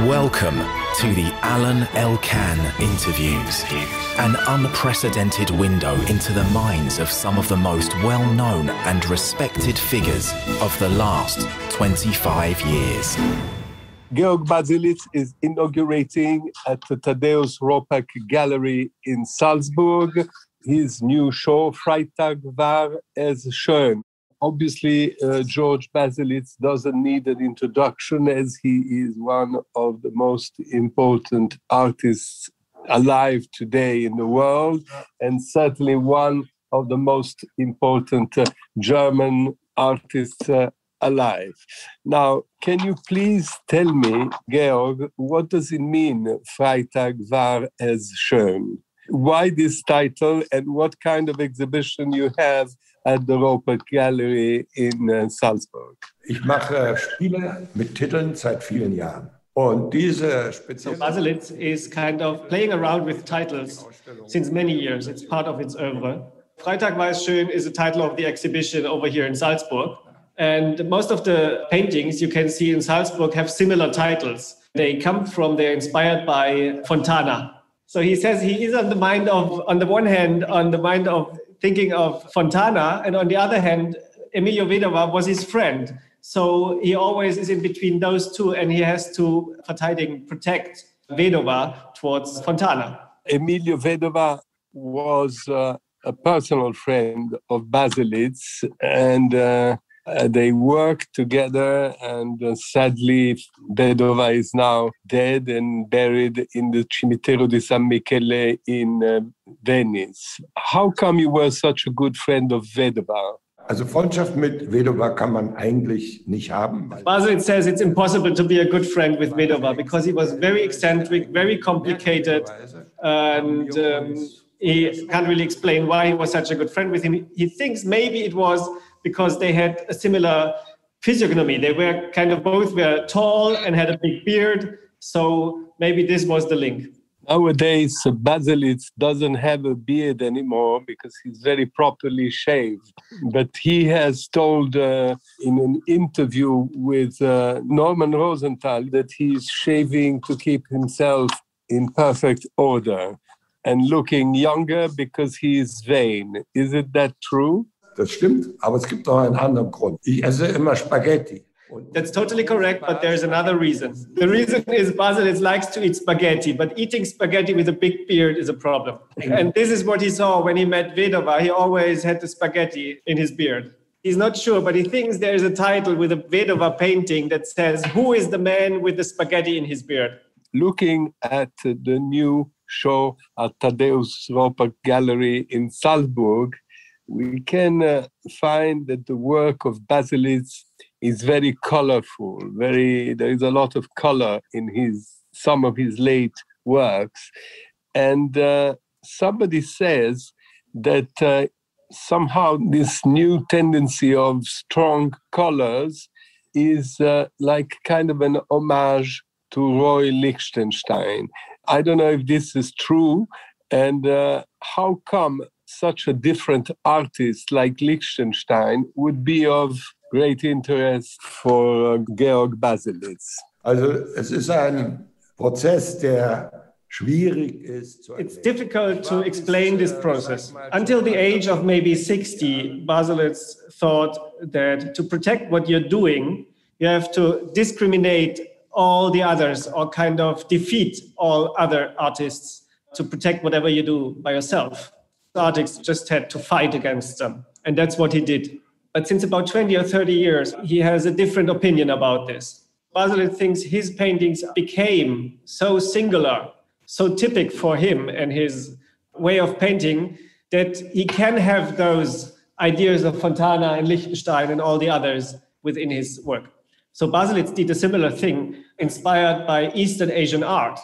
Welcome to the Alain Elkann interviews, an unprecedented window into the minds of some of the most well-known and respected figures of the last 25 years. Georg Baselitz is inaugurating at the Thaddaeus Ropac Gallery in Salzburg his new show, Freitag war es schön. Obviously, Georg Baselitz doesn't need an introduction as he is one of the most important artists alive today in the world and certainly one of the most important German artists alive. Now, can you please tell me, Georg, what does it mean, Freitag war es schön? Why this title and what kind of exhibition you have at the Ropac Gallery in Salzburg? Ich mache Spiele mit Titeln seit vielen Jahren. Und diese So Baselitz is kind of playing around with titles since many years. It's part of its oeuvre. Freitag war es schön is the title of the exhibition over here in Salzburg. And most of the paintings you can see in Salzburg have similar titles. They're inspired by Fontana. So he says he is on the mind of thinking of Fontana, and on the other hand, Emilio Vedova was his friend. So he always is in between those two, and he has to protect Vedova towards Fontana. Emilio Vedova was a personal friend of Baselitz, and they worked together, and sadly, Vedova is now dead and buried in the Cimitero di San Michele in Venice. How come you were such a good friend of Vedova? Also Freundschaft mit Vedova kann man eigentlich nicht haben. Baselitz says it's impossible to be a good friend with Vedova because he was very eccentric, very complicated, and he can't really explain why he was such a good friend with him. He thinks maybe it was because they had a similar physiognomy. They were both were tall and had a big beard. So maybe this was the link. Nowadays, Baselitz doesn't have a beard anymore because he's very properly shaved. But he has told in an interview with Norman Rosenthal that he's shaving to keep himself in perfect order and looking younger because he is vain. Isn't that true? Das stimmt, aber es gibt noch einen anderen Grund. Ich esse immer Spaghetti. That's totally correct, but there's another reason. The reason is Baselitz likes to eat spaghetti, but eating spaghetti with a big beard is a problem. And this is what he saw when he met Vedova. He always had the spaghetti in his beard. He's not sure, but he thinks there is a title with a Vedova painting that says, "Who is the man with the spaghetti in his beard?" Looking at the new show at Thaddaeus Ropac Gallery in Salzburg, we can find that the work of Baselitz is very colorful. There is a lot of color in some of his late works. And somebody says that somehow this new tendency of strong colors is like kind of an homage to Roy Lichtenstein. I don't know if this is true, and how come such a different artist like Lichtenstein would be of great interest for Georg Baselitz? Also es ist ein Prozess, der schwierig ist. It's difficult to explain this process. Until the age of maybe 60, Baselitz thought that to protect what you're doing, you have to discriminate all the others or kind of defeat all other artists to protect whatever you do by yourself. Artists just had to fight against them. And that's what he did. But since about 20 or 30 years, he has a different opinion about this. Baselitz thinks his paintings became so singular, so typical for him and his way of painting that he can have those ideas of Fontana and Lichtenstein and all the others within his work. So Baselitz did a similar thing, inspired by Eastern Asian art.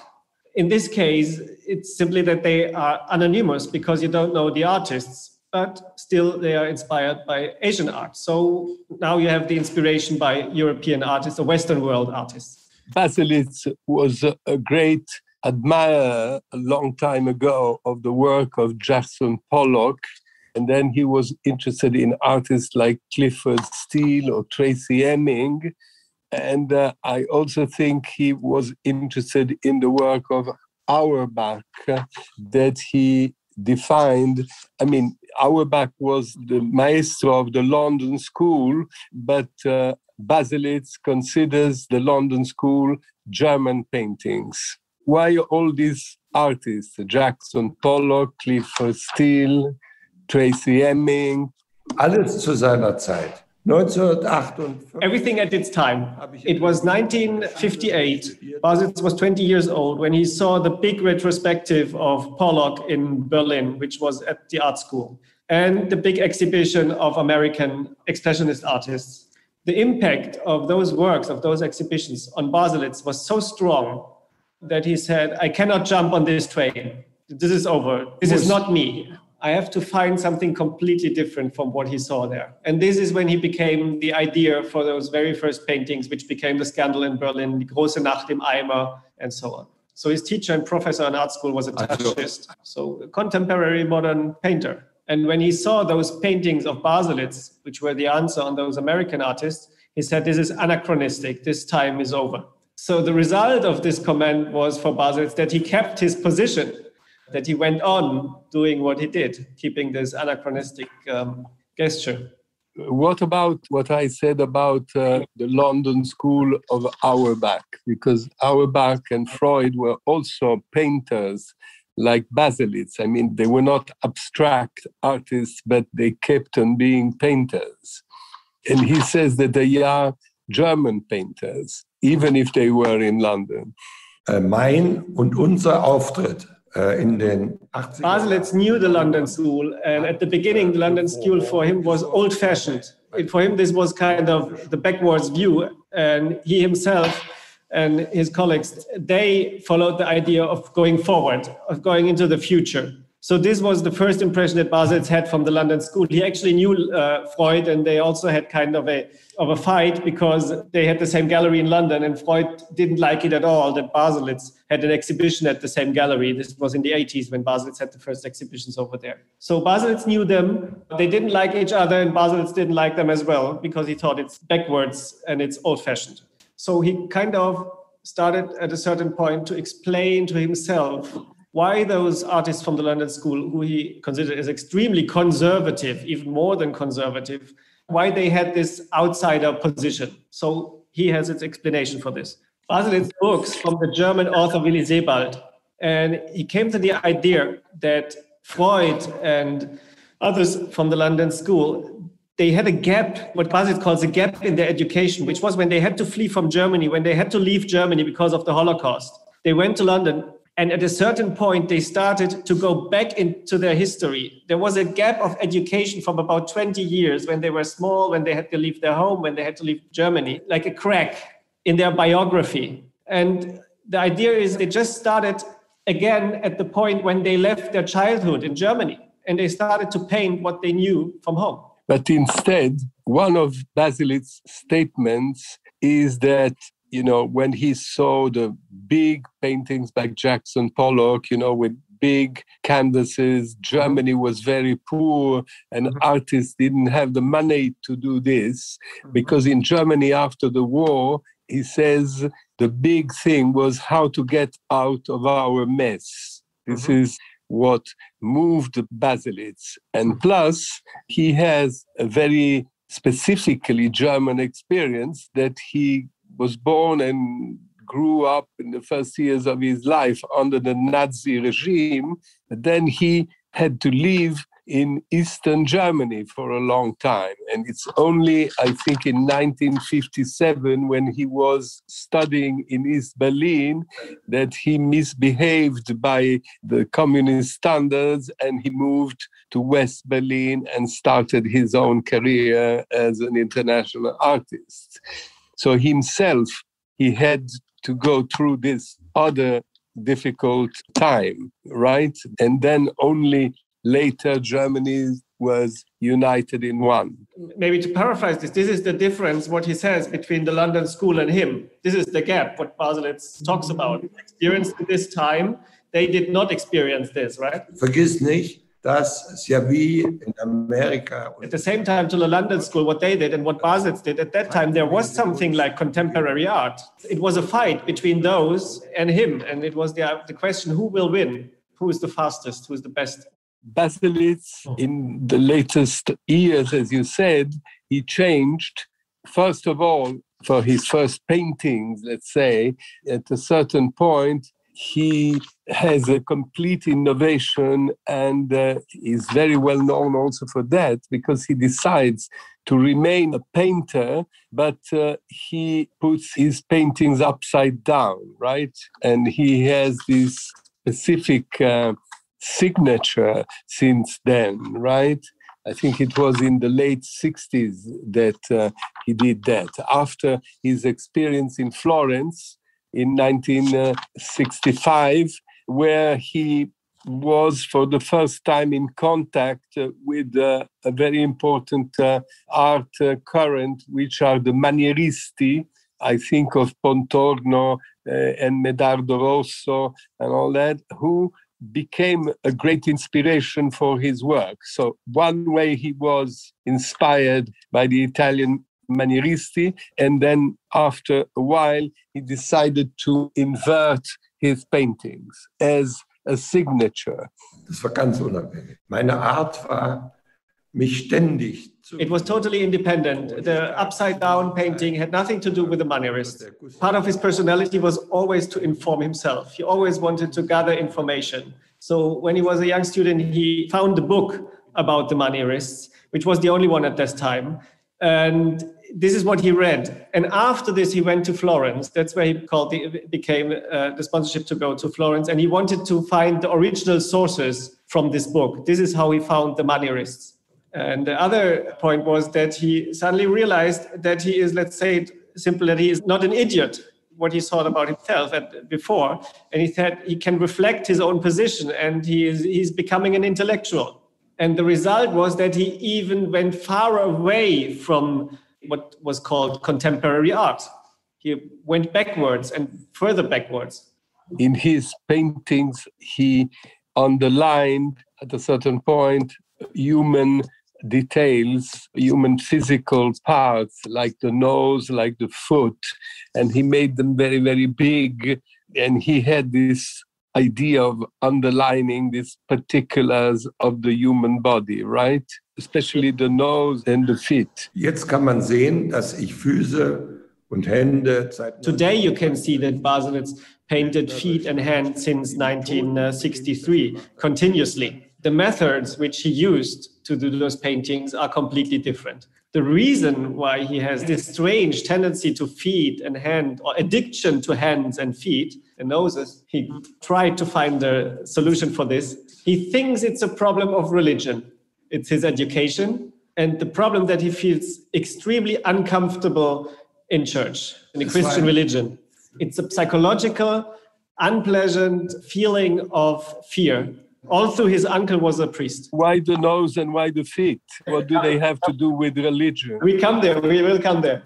In this case, it's simply that they are anonymous because you don't know the artists, but still they are inspired by Asian art. So now you have the inspiration by European artists or Western world artists. Baselitz was a great admirer a long time ago of the work of Jackson Pollock. And then he was interested in artists like Clifford Steele or Tracy Heming. And I also think he was interested in the work of Auerbach that he defined. I mean, Auerbach was the maestro of the London School, but Baselitz considers the London School German paintings. Why all these artists? Jackson Pollock, Clifford Steele, Tracy Emin. Alles zu seiner Zeit. 1958. Everything at its time. It was 1958. Baselitz was 20 years old when he saw the big retrospective of Pollock in Berlin, which was at the art school, and the big exhibition of American expressionist artists. The impact of those works, of those exhibitions on Baselitz was so strong that he said, I cannot jump on this train. This is over. This is not me. I have to find something completely different from what he saw there. And this is when he became the idea for those very first paintings, which became the scandal in Berlin, Die große Nacht im Eimer, and so on. So his teacher and professor in art school was a Touchist, so a contemporary modern painter. And when he saw those paintings of Baselitz, which were the answer on those American artists, he said, this is anachronistic, this time is over. So the result of this comment was for Baselitz that he kept his position, that he went on doing what he did, keeping this anachronistic gesture. What about what I said about the London School of Auerbach? Because Auerbach and Freud were also painters like Baselitz. I mean, they were not abstract artists, but they kept on being painters. And he says that they are German painters, even if they were in London. Mein und unser Auftritt in den 80er. Baselitz knew the London School, and at the beginning, the London School for him was old-fashioned. For him, this was kind of the backwards view, and he himself and his colleagues, they followed the idea of going forward, of going into the future. So this was the first impression that Baselitz had from the London School. He actually knew Freud, and they also had kind of a fight because they had the same gallery in London, and Freud didn't like it at all that Baselitz had an exhibition at the same gallery. This was in the 80s when Baselitz had the first exhibitions over there. So Baselitz knew them. They didn't like each other, and Baselitz didn't like them as well because he thought it's backwards and it's old-fashioned. So he kind of started at a certain point to explain to himself why those artists from the London School, who he considered as extremely conservative, even more than conservative, why they had this outsider position. So he has its explanation for this. Baselitz books from the German author Willi Sebald, and he came to the idea that Freud and others from the London School, they had a gap, what Baselitz calls a gap in their education, which was when they had to flee from Germany, when they had to leave Germany because of the Holocaust. They went to London, and at a certain point, they started to go back into their history. There was a gap of education from about 20 years when they were small, when they had to leave their home, when they had to leave Germany, like a crack in their biography. And the idea is they just started again at the point when they left their childhood in Germany, and they started to paint what they knew from home. But instead, one of Baselitz's statements is that, you know, when he saw the big paintings by Jackson Pollock, you know, with big canvases, Germany was very poor and artists didn't have the money to do this because in Germany after the war, he says the big thing was how to get out of our mess. This is what moved Baselitz. And plus, he has a very specifically German experience that he was born and grew up in the first years of his life under the Nazi regime. But then he had to live in Eastern Germany for a long time. And it's only, I think, in 1957, when he was studying in East Berlin, that he misbehaved by the communist standards and he moved to West Berlin and started his own career as an international artist. So himself, he had to go through this other difficult time, right? And then only later, Germany was united in one. Maybe to paraphrase this is the difference, what he says, between the London School and him. This is the gap, what Baselitz talks about. Experienced at this time, they did not experience this, right? Vergiss nicht, dass ja wie in Amerika. At the same time, to the London School, what they did and what Baselitz did, at that time, there was something like contemporary art. It was a fight between those and him. And it was the question, who will win? Who is the fastest? Who is the best? Baselitz, in the latest years, as you said, he changed, first of all, for his first paintings, let's say, at a certain point, he has a complete innovation and is very well known also for that because he decides to remain a painter, but he puts his paintings upside down, right? And he has this specific signature since then, right? I think it was in the late 60s that he did that. After his experience in Florence, in 1965, where he was for the first time in contact with a very important art current, which are the Manieristi. I think of Pontorno and Medardo Rosso and all that, who became a great inspiration for his work. So one way he was inspired by the Italian Manieristi, and then after a while he decided to invert his paintings as a signature. Das war ganz unabhängig. Meine Art war, mich ständig zu... It was totally independent. The upside-down painting had nothing to do with the Manierists. Part of his personality was always to inform himself. He always wanted to gather information. So when he was a young student, he found a book about the Manierists, which was the only one at this time. And this is what he read. And after this, he went to Florence. That's where he became the sponsorship to go to Florence. And he wanted to find the original sources from this book. This is how he found the Manierists. And the other point was that he suddenly realized that he is, let's say it simple, that he is not an idiot, what he thought about himself before. And he said he can reflect his own position and he's becoming an intellectual. And the result was that he even went far away from what was called contemporary art. He went backwards and further backwards. In his paintings, he underlined at a certain point human details, human physical parts, like the nose, like the foot, and he made them very, very big. And he had this idea of underlining these particulars of the human body, right? Especially the nose and the feet. Jetzt kann man sehen, dass ich Füße und Hände seit... Today you can see that Baselitz painted feet and hands since 1963, continuously. The methods which he used to do those paintings are completely different. The reason why he has this strange tendency to feet and hand, or addiction to hands and feet and noses, he tried to find a solution for this. He thinks it's a problem of religion. It's his education and the problem that he feels extremely uncomfortable in church, in the Christian religion. It's a psychological, unpleasant feeling of fear. Also, his uncle was a priest. Why the nose and why the feet? What do they have to do with religion? We come there, we will come there.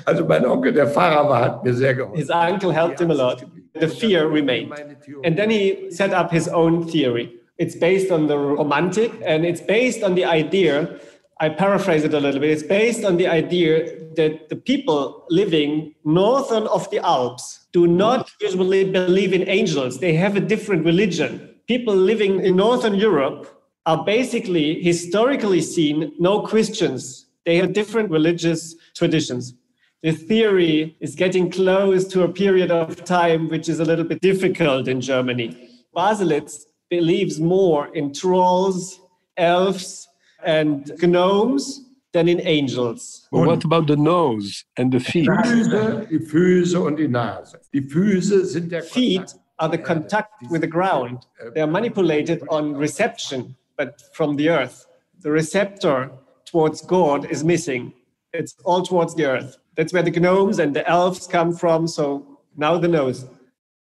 Also mein Onkel, der Pfarrer war, hat mir sehr geholfen. His uncle helped him a lot. The fear remained. And then he set up his own theory. It's based on the Romantic, and it's based on the idea, I paraphrase it a little bit, it's based on the idea that the people living northern of the Alps do not usually believe in angels. They have a different religion. People living in Northern Europe are basically, historically seen, no Christians. They have different religious traditions. The theory is getting close to a period of time which is a little bit difficult in Germany. Baselitz believes more in trolls, elves, and gnomes than in angels. Well, what about the nose and the feet? Die Füße und die Nase. Die Füße sind der Feet are the contact with the ground. They are manipulated on reception, but from the earth. The receptor towards God is missing. It's all towards the earth. That's where the gnomes and the elves come from. So now the nose.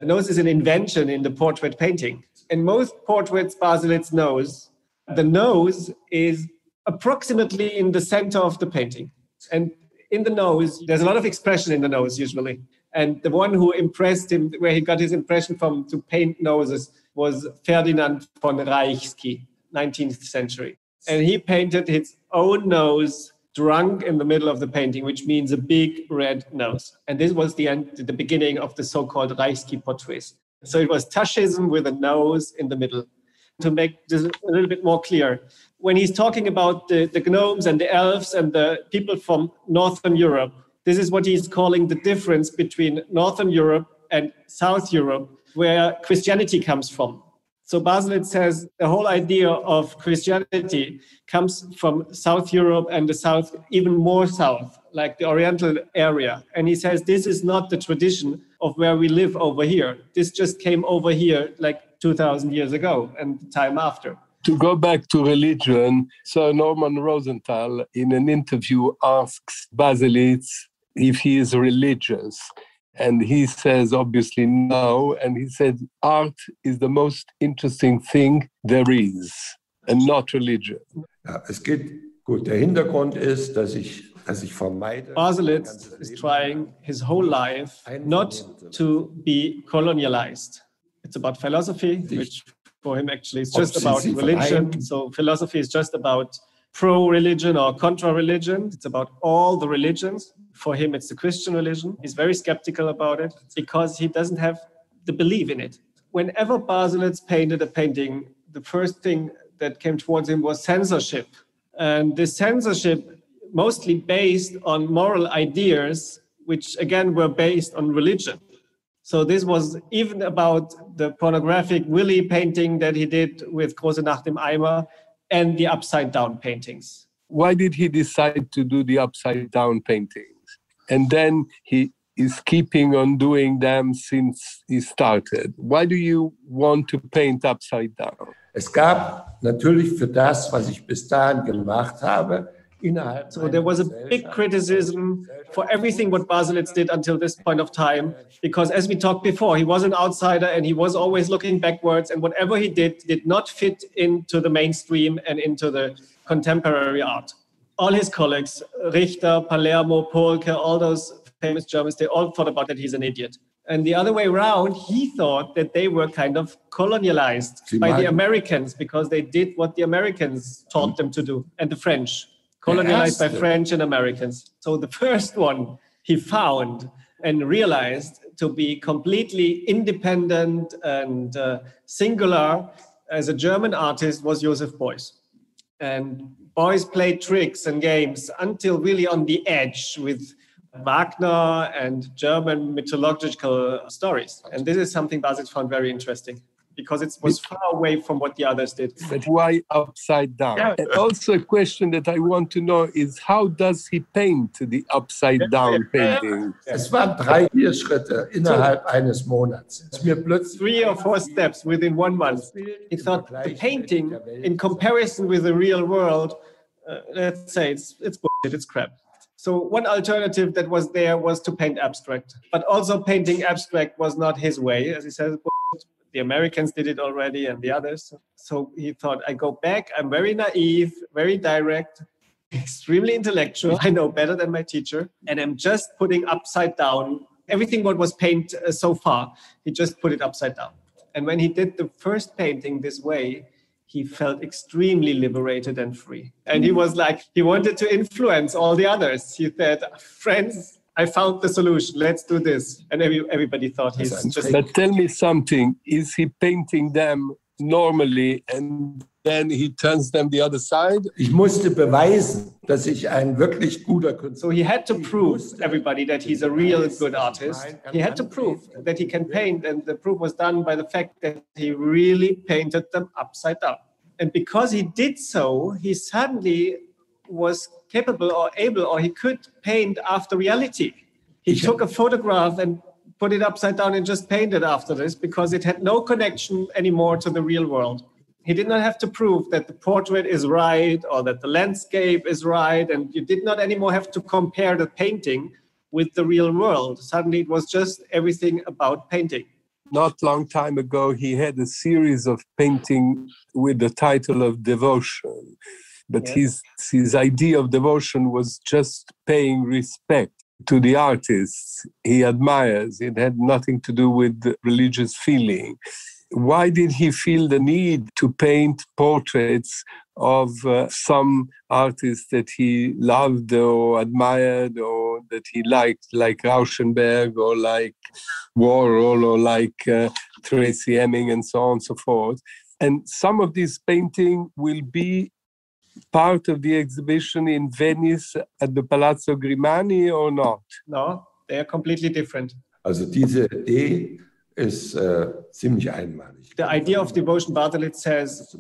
The nose is an invention in the portrait painting. In most portraits, Baselitz knows the nose is approximately in the center of the painting. And in the nose, there's a lot of expression in the nose usually. And the one who impressed him, where he got his impression from to paint noses, was Ferdinand von Reichsky, 19th century. And he painted his own nose drunk in the middle of the painting, which means a big red nose. And this was the beginning of the so-called Reichsky portraits. So it was Taschism with a nose in the middle. To make this a little bit more clear, when he's talking about the gnomes and the elves and the people from Northern Europe, this is what he's calling the difference between Northern Europe and South Europe, where Christianity comes from. So Baselitz says the whole idea of Christianity comes from South Europe and the South, even more south, like the Oriental area. And he says this is not the tradition of where we live over here. This just came over here like 2,000 years ago and the time after. To go back to religion, Sir Norman Rosenthal in an interview asks Baselitz if he is religious. And he says, obviously, no. And he said, art is the most interesting thing there is, and not religion. Ja, es geht gut. Der Hintergrund ist, dass ich vermeide. Baselitz is trying his whole life not to be colonialized. It's about philosophy, which for him actually is just about religion. So philosophy is just about pro-religion or contra-religion. It's about all the religions. For him, it's the Christian religion. He's very skeptical about it because he doesn't have the belief in it. Whenever Baselitz painted a painting, the first thing that came towards him was censorship. And this censorship mostly based on moral ideas, which again were based on religion. So this was even about the pornographic Willy painting that he did with Große Nacht im Eimer and the upside-down paintings. Why did he decide to do the upside-down paintings? And then he is keeping on doing them since he started. Why do you want to paint upside down? Es gab natürlich für das, was ich bis dahin gemacht habe, innerhalb. So there was a big criticism for everything what Baselitz did until this point of time, because as we talked before, he was an outsider and he was always looking backwards, and whatever he did not fit into the mainstream and into the contemporary art. All his colleagues, Richter, Palermo, Polke, all those famous Germans, they all thought about that he's an idiot. And the other way around, he thought that they were kind of colonialized by the Americans because they did what the Americans taught them to do, and the French, colonialized by French and Americans. So the first one he found and realized to be completely independent and singular as a German artist was Joseph Beuys. And Beuys played tricks and games until really on the edge with Wagner and German mythological stories. And this is something Baselitz found very interesting because it was far away from what the others did. But why upside down? Yeah. And also a question that I want to know is how does he paint the upside down painting? Es waren 3-4 Schritte innerhalb eines Monats. 3 or 4 steps within 1 month. He thought the painting, in comparison with the real world, let's say it's bullshit, it's crap. So one alternative that was there was to paint abstract. But also painting abstract was not his way. As he says, the Americans did it already and the others. So he thought, I go back, I'm very naive, very direct, extremely intellectual. I know better than my teacher. And I'm just putting upside down everything what was painted so far. He just put it upside down. And when he did the first painting this way, he felt extremely liberated and free. And he was like, he wanted to influence all the others. He said, friends, I found the solution. Let's do this. And everybody thought he's just... But tell me something. Is he painting them normally and then he turns them the other side? Ich musste beweisen, dass ich ein wirklich guter Künstler. So he had to prove everybody that he's a real good artist. He had to prove that he can paint, and the proof was done by the fact that he really painted them upside down. And because he did so, he suddenly was capable or able, or he could paint after reality. He took a photograph and put it upside down and just painted after this because it had no connection anymore to the real world. He did not have to prove that the portrait is right or that the landscape is right, and you did not anymore have to compare the painting with the real world. Suddenly it was just everything about painting. Not long time ago, he had a series of painting with the title of Devotion. But his idea of devotion was just paying respect to the artists he admires. It had nothing to do with religious feeling. why did he feel the need to paint portraits of some artists that he loved or admired or that he liked, like Rauschenberg or like Warhol or like Tracy Emin and so on and so forth? And some of these paintings will be part of the exhibition in Venice at the Pallazzo Grimani or not? No, they are completely different. Also diese Idee ist ziemlich einmalig. The idea of devotion, Baselitz says,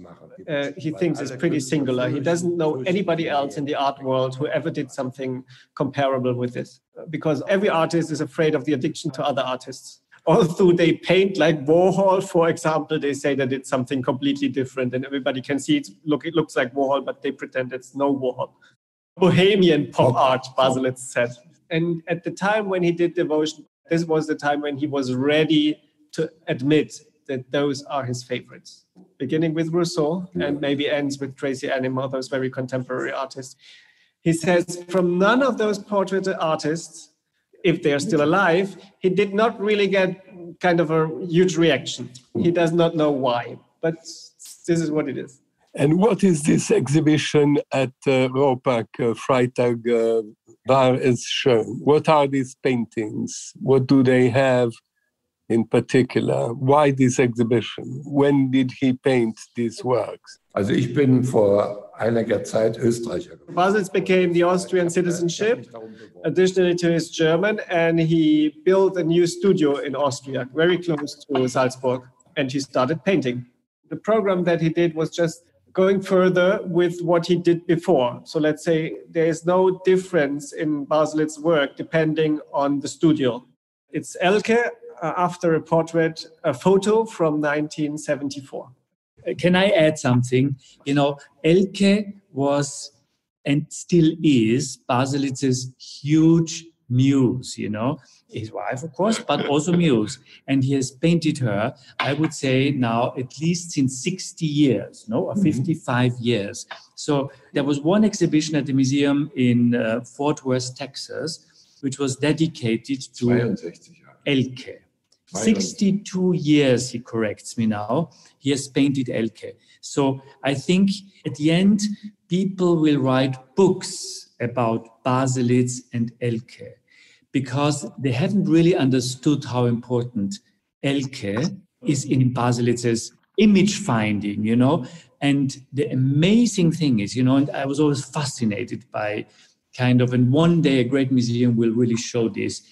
he thinks is pretty singular. He doesn't know anybody else in the art world who ever did something comparable with this, because every artist is afraid of the addiction to other artists. Although they paint like Warhol, for example, they say that it's something completely different and everybody can see it looks like Warhol, but they pretend it's no Warhol. Bohemian pop art, Baselitz said. And at the time when he did devotion, this was the time when he was ready to admit that those are his favorites. Beginning with Rousseau and maybe ends with Tracy Emin, those very contemporary artists. He says from none of those portrait artists, if they're still alive, he did not really get kind of a huge reaction. He does not know why, but this is what it is. And what is this exhibition at Ropac, Freitag, War es schön? What are these paintings? What do they have in particular? Why this exhibition? When did he paint these works? Also ich bin vor einiger Zeit Österreicher geworden. Baselitz became the Austrian citizenship, additionally to his German, and he built a new studio in Austria, very close to Salzburg, and he started painting. The program that he did was just going further with what he did before. So let's say there is no difference in Baselitz's work depending on the studio. It's Elke after a portrait, a photo from 1974. Can I add something? You know, Elke was and still is Baselitz's huge muse, you know, his wife, of course, but also muse. And he has painted her, I would say now, at least since 60 years, no, or 55 years. So there was one exhibition at the museum in Fort Worth, Texas, which was dedicated to Elke. 62 years, he corrects me now, he has painted Elke. So I think at the end, people will write books about Baselitz and Elke because they haven't really understood how important Elke is in Baselitz's image finding, you know. And the amazing thing is, you know, and I was always fascinated by kind of, and one day a great museum will really show this,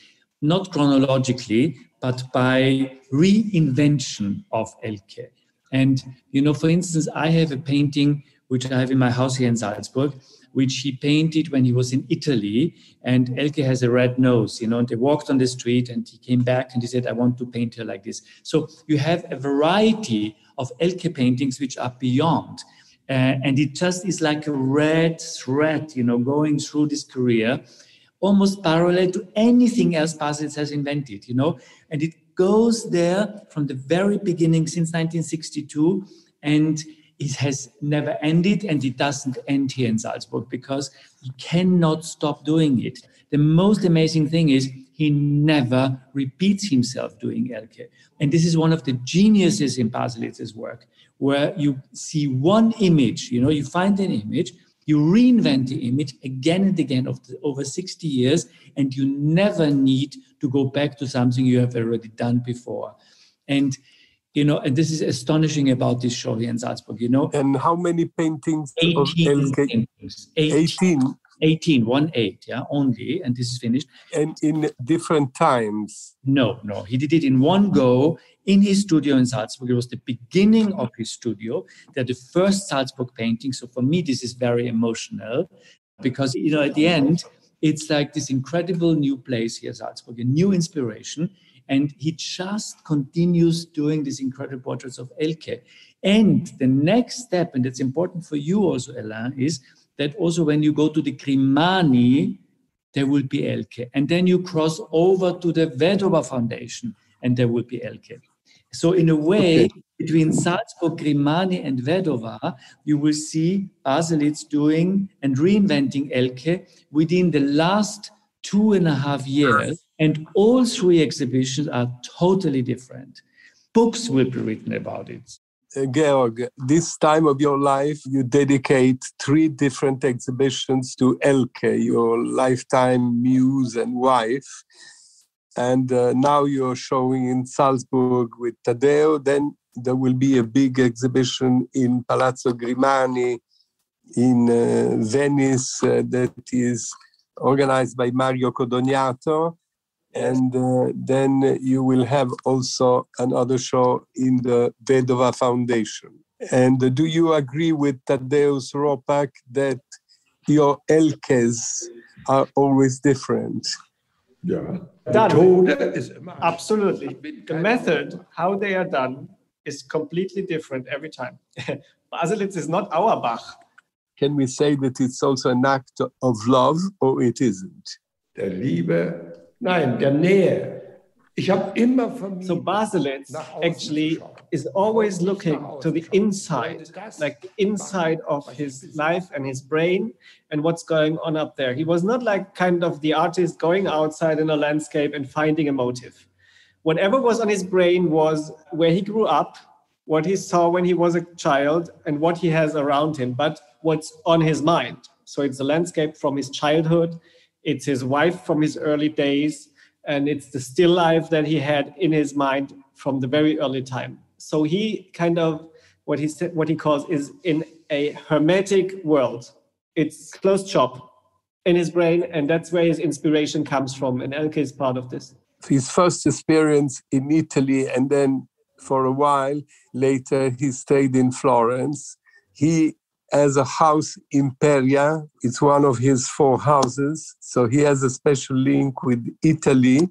not chronologically, but by reinvention of Elke. And, you know, for instance, I have a painting which I have in my house here in Salzburg, which he painted when he was in Italy. And Elke has a red nose, you know, and they walked on the street and he came back and he said, I want to paint her like this. So you have a variety of Elke paintings which are beyond. And it just is like a red thread, you know, going through this career, almost parallel to anything else Baselitz has invented, you know. And it goes there from the very beginning since 1962, and it has never ended, and it doesn't end here in Salzburg because he cannot stop doing it. The most amazing thing is he never repeats himself doing Elke. And this is one of the geniuses in Baselitz's work, where you see one image, you know, you find an image, you reinvent the image again and again over 60 years, and you never need to go back to something you have already done before. And, you know, and this is astonishing about this show here in Salzburg, you know. And how many paintings? 18 paintings. 18, 1-8, yeah, only, and this is finished. And in different times? No, he did it in one go in his studio in Salzburg. It was the beginning of his studio. They're the first Salzburg paintings. So for me, this is very emotional because, you know, at the end, it's like this incredible new place here, Salzburg, a new inspiration. And he just continues doing these incredible portraits of Elke. And the next step, and it's important for you also, Alain, is that also when you go to the Grimani, there will be Elke. And then you cross over to the Vedova Foundation, and there will be Elke. So in a way, between Salzburg, Grimani, and Vedova, you will see Baselitz doing and reinventing Elke within the last 2.5 years. And all three exhibitions are totally different. books will be written about it. Georg, this time of your life, you dedicate 3 different exhibitions to Elke, your lifetime muse and wife. And now you're showing in Salzburg with Thaddaeus. Then there will be a big exhibition in Pallazzo Grimani in Venice that is organized by Mario Codognato. And then you will have also another show in the Vedova Foundation. And do you agree with Thaddaeus Ropac that your Elkes are always different? Yeah. Done. Absolutely. The method, how they are done, is completely different every time. Baselitz is not our Bach. Can we say that it's also an act of love, or it isn't? Der Liebe, nein, der Nähe. Ich habe immer vermieden. So Baselitz actually is always looking to the inside, like the inside of his life and his brain and what's going on up there. He was not like kind of the artist going outside in a landscape and finding a motive. Whatever was on his brain was where he grew up, what he saw when he was a child, and what he has around him, but what's on his mind. So it's the landscape from his childhood, it's his wife from his early days, and it's the still life that he had in his mind from the very early time. So he kind of, what he calls is in a hermetic world. It's closed shop in his brain, and that's where his inspiration comes from, and Elke is part of this. His first experience in Italy, and then for a while later he stayed in Florence. He has a house in Peria. It's one of his 4 houses. So he has a special link with Italy,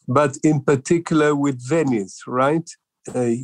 but in particular with Venice, right?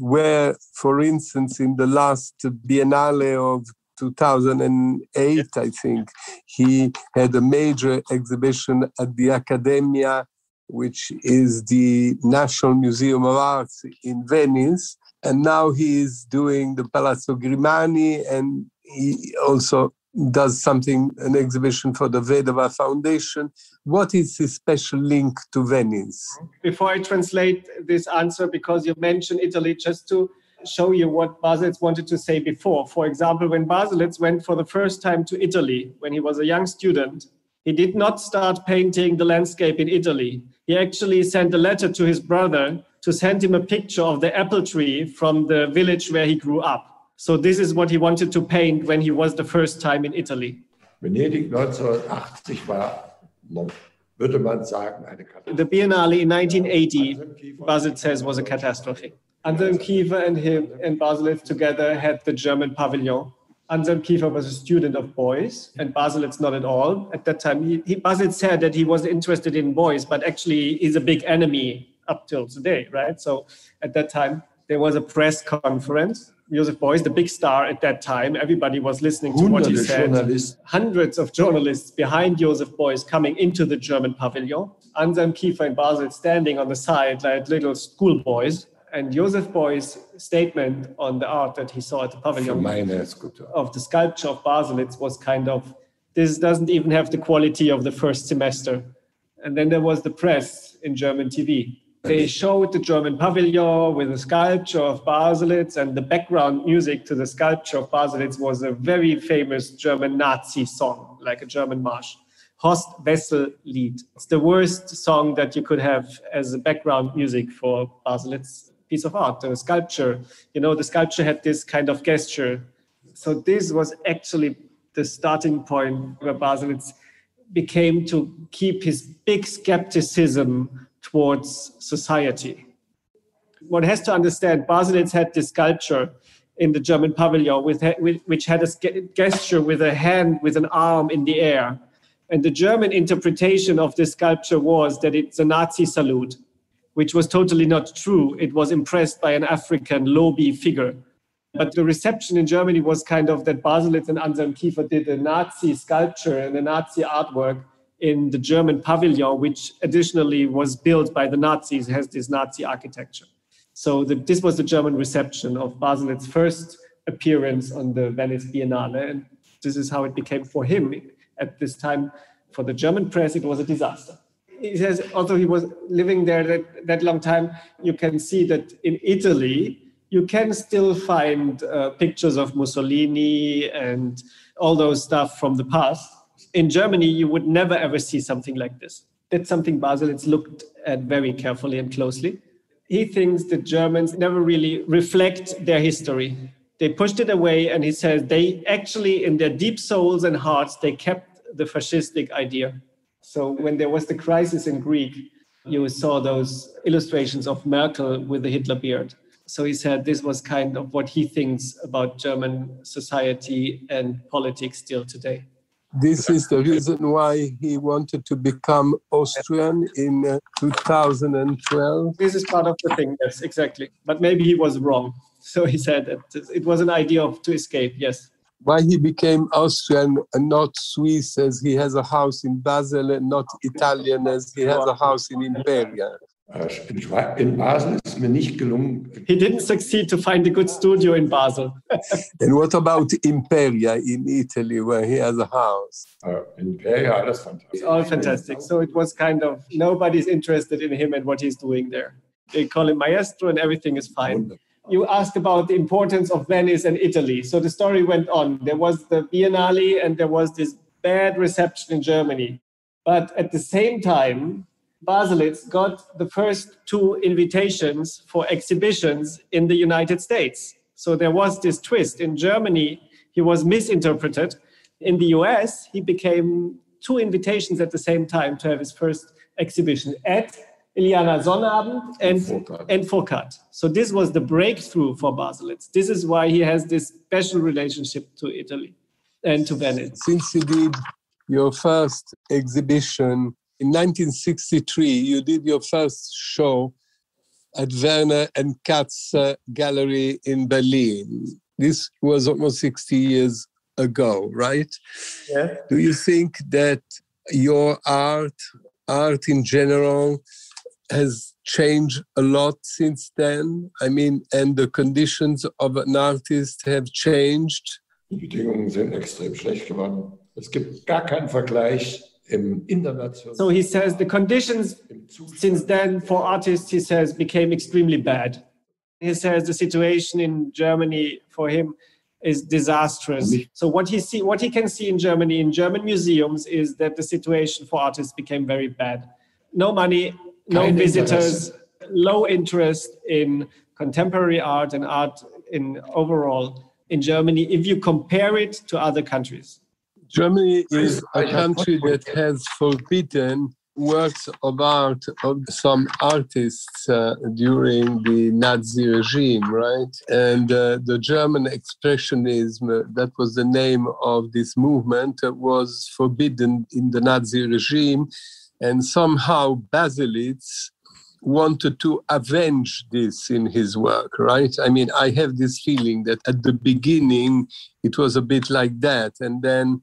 Where, for instance, in the last Biennale of 2008, I think, he had a major exhibition at the Accademia, which is the National Museum of Arts in Venice. And now he is doing the Palazzo Grimani, and he also does an exhibition for the Vedova Foundation. What is his special link to Venice? Before I translate this answer, because you mentioned Italy, just to show you what Baselitz wanted to say before. For example, when Baselitz went for the first time to Italy, when he was a young student, he did not start painting the landscape in Italy. He actually sent a letter to his brother to send him a picture of the apple tree from the village where he grew up. So this is what he wanted to paint when he was the first time in Italy. Venedig 1980 war, würde man sagen, eine Katastrophe. The Biennale in 1980, Baselitz says, was a catastrophe. Anselm Kiefer and him and Baselitz together had the German pavilion. Anselm Kiefer was a student of boys, and Baselitz not at all. At that time, Baselitz said that he was interested in boys, but actually he's a big enemy up till today, right? So at that time, there was a press conference. Joseph Beuys, the big star at that time, everybody was listening to what he said. Hundreds of journalists behind Joseph Beuys coming into the German pavilion. Anselm Kiefer and Baselitz standing on the side like little schoolboys. And Joseph Beuys' statement on the art that he saw at the pavilion of the sculpture of Baselitz was kind of, this doesn't even have the quality of the first semester. And then there was the press in German TV. They showed the German pavilion with a sculpture of Baselitz, and the background music to the sculpture of Baselitz was a very famous German Nazi song, like a German march. Horst Wessel-Lied. It's the worst song that you could have as a background music for Baselitz piece of art, the sculpture. You know, the sculpture had this kind of gesture. So this was actually the starting point where Baselitz became to keep his big skepticism towards society. One has to understand, Baselitz had this sculpture in the German pavilion which had a gesture with a hand, with an arm in the air. And the German interpretation of this sculpture was that it's a Nazi salute, which was totally not true. It was impressed by an African Lobi figure. But the reception in Germany was kind of that Baselitz and Anselm Kiefer did a Nazi sculpture and a Nazi artwork in the German pavilion, which additionally was built by the Nazis, has this Nazi architecture. So this was the German reception of Baselitz's first appearance on the Venice Biennale. And this is how it became for him. At this time, for the German press, it was a disaster. he says, although he was living there that long time, you can see that in Italy, you can still find pictures of Mussolini and all those stuff from the past. In Germany, you would never ever see something like this. That's something Baselitz looked at very carefully and closely. He thinks that Germans never really reflect their history. They pushed it away, and he says they actually, in their deep souls and hearts, they kept the fascistic idea. So when there was the crisis in Greek, you saw those illustrations of Merkel with the Hitler beard. So he said this was kind of what he thinks about German society and politics still today. This is the reason why he wanted to become Austrian in 2012. This is part of the thing, yes, exactly. But maybe he was wrong. So he said that it was an idea to escape, yes. Why he became Austrian and not Swiss, as he has a house in Basel, and not Italian, as he has a house in Imperia. In Basel ist mir nicht gelungen. He didn't succeed to find a good studio in Basel. And what about Imperia in Italy, where he has a house? Imperia, that's fantastic. It's all fantastic. So it was kind of, nobody's interested in him and what he's doing there. They call him maestro and everything is fine. You asked about the importance of Venice and Italy. So the story went on. There was the Biennale and there was this bad reception in Germany. But at the same time, Baselitz got the first 2 invitations for exhibitions in the United States. So there was this twist. In Germany, he was misinterpreted. In the US, he became 2 invitations at the same time to have his first exhibition at Iliana Sonnabend and Foucault. So this was the breakthrough for Baselitz. This is why he has this special relationship to Italy and to Venice. Since you did your first exhibition in 1963, you did your first show at Werner and Katz Gallery in Berlin. This was almost 60 years ago, right? Yeah. Do you think that your art in general, has changed a lot since then? I mean, and the conditions of an artist have changed? Die Bedingungen sind extrem schlecht geworden. Es gibt gar keinen Vergleich im internationalen. So he says the conditions since then for artists, he says, became extremely bad. He says the situation in Germany for him is disastrous. So what he can see in Germany, in German museums, is that the situation for artists became very bad. No money, no visitors, low interest in contemporary art and art in overall in Germany, if you compare it to other countries. Germany is a country that has forbidden works of art of some artists during the Nazi regime, right? And the German Expressionism, that was the name of this movement, was forbidden in the Nazi regime. And somehow Baselitz wanted to avenge this in his work, right? I mean, I have this feeling that at the beginning, it was a bit like that. And then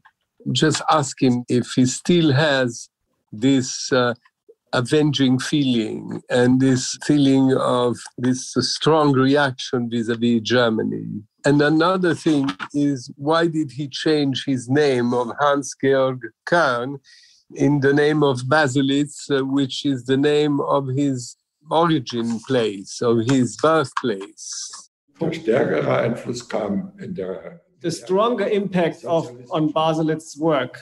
just ask him if he still has this avenging feeling and this feeling of this strong reaction vis-a-vis Germany. And another thing is, why did he change his name of Hans-Georg Kern in the name of Baselitz, which is the name of his origin place, of his birthplace? The stronger impact on Baselitz's work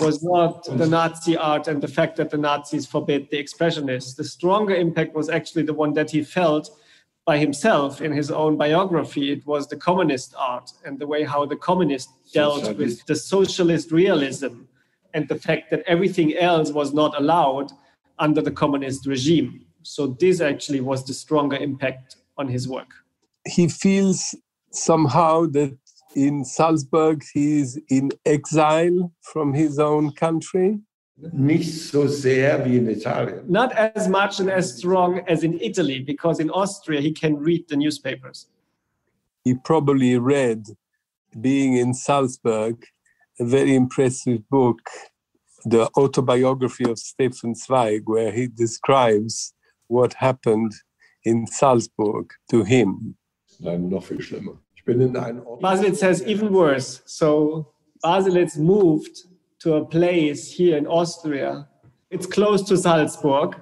was not the Nazi art and the fact that the Nazis forbid the Expressionists. The stronger impact was actually the one that he felt by himself in his own biography. It was the communist art and the way how the communists dealt with the socialist realism and the fact that everything else was not allowed under the communist regime. So this actually was the stronger impact on his work. He feels somehow that in Salzburg he is in exile from his own country. Nicht so sehr wie in Italien. Not as much and as strong as in Italy, because in Austria he can read the newspapers. He probably read, being in Salzburg, a very impressive book, the autobiography of Stefan Zweig, where he describes what happened in Salzburg to him. Nein, noch viel schlimmer. Ich bin in einen Ort. Baselitz says even worse. So Baselitz moved to a place here in Austria It's close to Salzburg.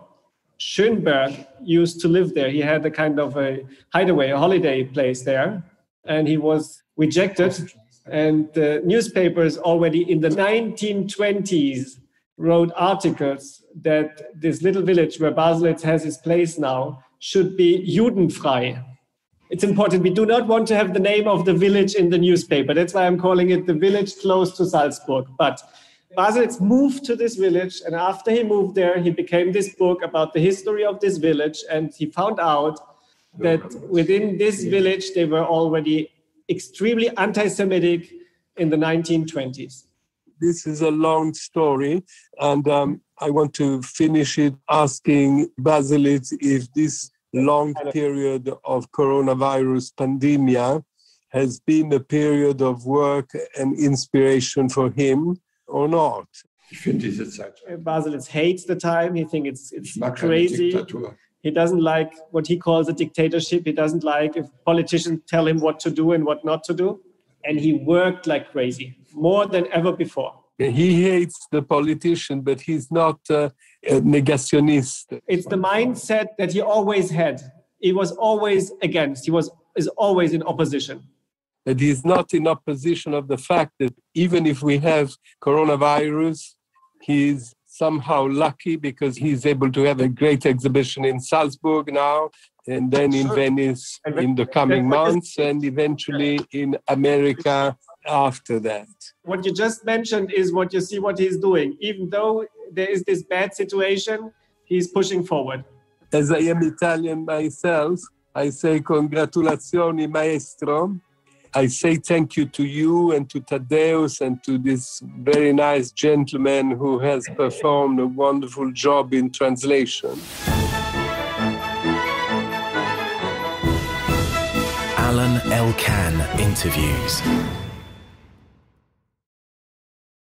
Schönberg used to live there. He had a kind of a hideaway, a holiday place there, and he was rejected. And the newspapers already in the 1920s wrote articles that this little village where Baselitz has his place now should be Judenfrei. It's important. We do not want to have the name of the village in the newspaper. That's why I'm calling it the village close to Salzburg. But Baselitz moved to this village, and after he moved there, he became this book about the history of this village, and he found out that within this village, they were already extremely anti-Semitic in the 1920s. This is a long story, and I want to finish it asking Baselitz if this long period of coronavirus pandemia has been a period of work and inspiration for him or not. Baselitz hates the time. He thinks it's crazy. He doesn't like what he calls a dictatorship. He doesn't like if politicians tell him what to do and what not to do. And he worked like crazy, more than ever before. He hates the politician, but he's not a negationist. It's the mindset that he always had. He was always against. Is always in opposition. That he's not in opposition of the fact that even if we have coronavirus, he's somehow lucky because he's able to have a great exhibition in Salzburg now, and then in Venice in the coming months, and eventually in America after that. What you just mentioned is what you see what he's doing. Even though there is this bad situation, he's pushing forward. As I am Italian myself, I say congratulazioni maestro. I say thank you to you and to Thaddaeus and to this very nice gentleman who has performed a wonderful job in translation. Alain Elkann interviews.